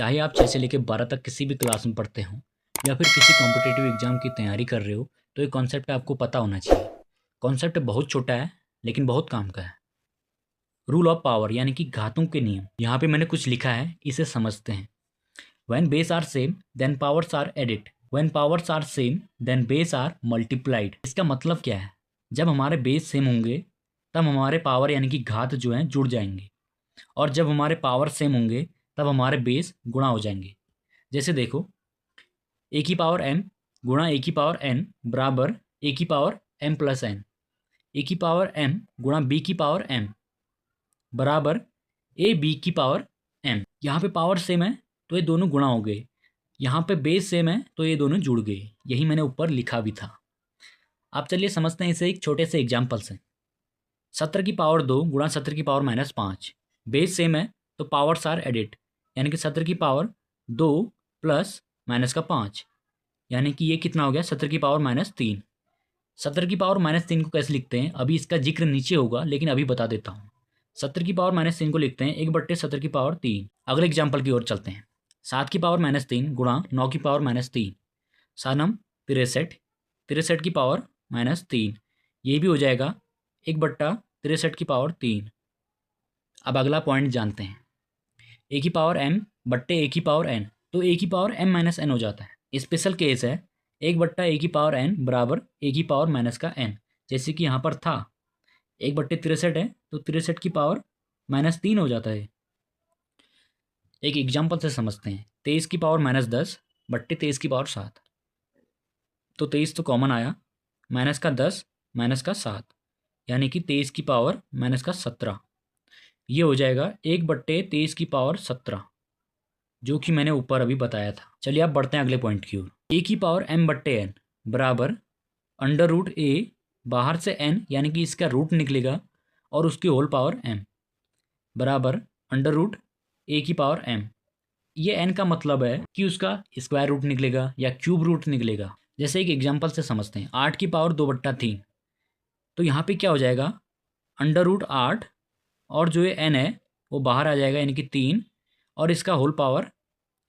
चाहे आप 6 से लेकर 12 तक किसी भी क्लास में पढ़ते हो या फिर किसी कॉम्पिटिटिव एग्जाम की तैयारी कर रहे हो, तो ये कॉन्सेप्ट आपको पता होना चाहिए। कॉन्सेप्ट बहुत छोटा है लेकिन बहुत काम का है। रूल ऑफ पावर यानी कि घातों के नियम। यहाँ पे मैंने कुछ लिखा है, इसे समझते हैं। When base are same then powers are added, when powers are same then base are multiplied. इसका मतलब क्या है? जब हमारे बेस सेम होंगे तब हमारे पावर यानी कि घात जो हैं जुड़ जाएंगे, और जब हमारे पावर सेम होंगे तब हमारे बेस गुणा हो जाएंगे। जैसे देखो, ए की पावर एम गुणा ए की पावर एन बराबर ए की पावर एम प्लस एन। ए की पावर एम गुणा बी की पावर एम बराबर ए बी की पावर एम। यहाँ पे पावर सेम है तो ये दोनों गुणा हो गए, यहाँ पे बेस सेम है तो ये दोनों जुड़ गए। यही मैंने ऊपर लिखा भी था। आप चलिए समझते हैं इसे एक छोटे से एग्जाम्पल से। 17 की पावर 2 गुणा 17 की पावर -5। बेस सेम है तो पावर्स आर एडिड, यानी कि 17 की पावर 2 प्लस माइनस का 5, यानी कि ये कितना हो गया 17 की पावर -3। 17 की पावर -3 को कैसे लिखते हैं अभी इसका जिक्र नीचे होगा, लेकिन अभी बता देता हूँ। 17 की पावर -3 को लिखते हैं 1/17 की पावर 3। अगले एग्जाम्पल की ओर चलते हैं। 7 की पावर -3 गुणा 9 की पावर -3, 7 नम 63, 63 की पावर -3, ये भी हो जाएगा 1/63 की पावर 3। अब अगला पॉइंट जानते हैं। ए की पावर m बट्टे ए की पावर n, तो ए की पावर m माइनस एन हो जाता है। स्पेशल केस है 1/ए की पावर n बराबर ए की पावर माइनस का n। जैसे कि यहाँ पर था 1/63 है तो 63 की पावर -3 हो जाता है। एक एग्जाम्पल से समझते हैं। 23 की पावर -10 बट्टे 23 की पावर 7, तो 23 तो कॉमन आया, माइनस का 10 माइनस का 7, यानी कि 23 की पावर -17। ये हो जाएगा 1/23 की पावर 17, जो कि मैंने ऊपर अभी बताया था। चलिए आप बढ़ते हैं अगले पॉइंट की ओर। ए की पावर m/n बराबर √a, बाहर से n यानी कि इसका रूट निकलेगा और उसकी होल पावर m बराबर √a की पावर m। ये n का मतलब है कि उसका स्क्वायर रूट निकलेगा या क्यूब रूट निकलेगा। जैसे एक एग्जाम्पल से समझते हैं। 8 की पावर 2/3, तो यहाँ पे क्या हो जाएगा √8, और जो ये n है वो बाहर आ जाएगा यानी कि 3, और इसका होल पावर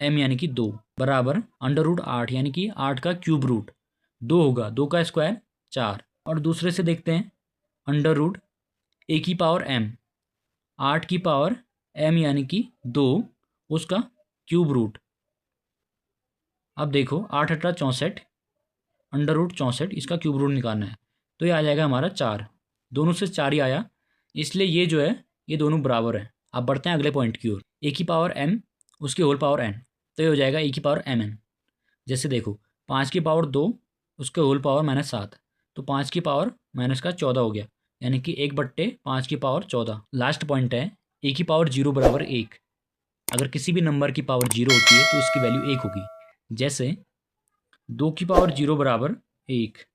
m यानी कि 2 बराबर √8 यानी कि 8 का क्यूब रूट 2 होगा, 2 का स्क्वायर 4। और दूसरे से देखते हैं √a की पावर m, 8 की पावर m यानी कि 2, उसका क्यूब रूट। अब देखो 8×8 64, √64 इसका क्यूब रूट निकालना है, तो ये आ जाएगा हमारा 4। दोनों से 4 ही आया, इसलिए ये जो है ये दोनों बराबर है। अब बढ़ते हैं अगले पॉइंट की ओर। ए की पावर m उसकी होल पावर n, तो ये हो जाएगा ए की पावर mn। जैसे देखो 5 की पावर 2 उसके होल पावर -7, तो 5 की पावर -14 हो गया, यानी कि 1/5 की पावर 14। लास्ट पॉइंट है ए की पावर 0 बराबर 1। अगर किसी भी नंबर की पावर 0 होती है तो उसकी वैल्यू 1 होगी। जैसे 2 की पावर 0 बराबर 1,